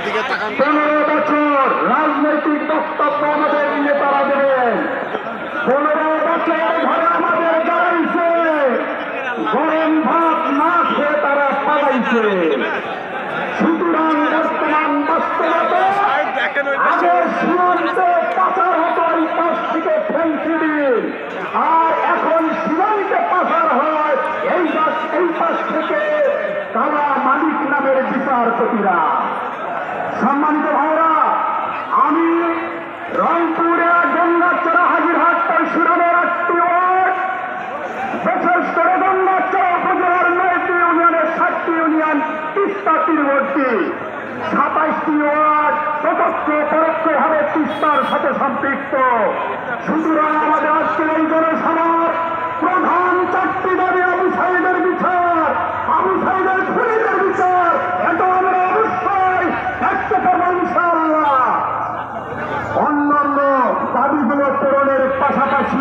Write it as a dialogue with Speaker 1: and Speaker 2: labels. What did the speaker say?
Speaker 1: 15 বছর রাজনৈতিক বক্তব্য আমাদের নেতারা দেবেন। 15 বছর ধরে আমাদের দাঁড়াইছে, গরম ভাত না খেয়ে তারা পালাইছে। সুতরাং বর্তমান বাস্তবতা আগে সীমান্তে পাচার হতো এই পাশ থেকে ফেন্সিডিল, আর এখন সীমান্তে পাচার হয় এই পাশ থেকে কালা মালিক নামের বিচারপতিরা। সম্মানিত ভাইরা, আমি রংপুরে গঙ্গাচড়া হাজিরহাট পরশুরামের 8টি ওয়ার্ড, বিশেষ করে গঙ্গাচড়া উপজেলার 9টি ইউনিয়নের 7টি ইউনিয়ন তিস্তা তীরবর্তী, 27টি ওয়ার্ড প্রত্যক্ষ পরোক্ষভাবে তিস্তার সাথে সম্পৃক্ত। সুতরাং আমাদের আজকের এই জনসভা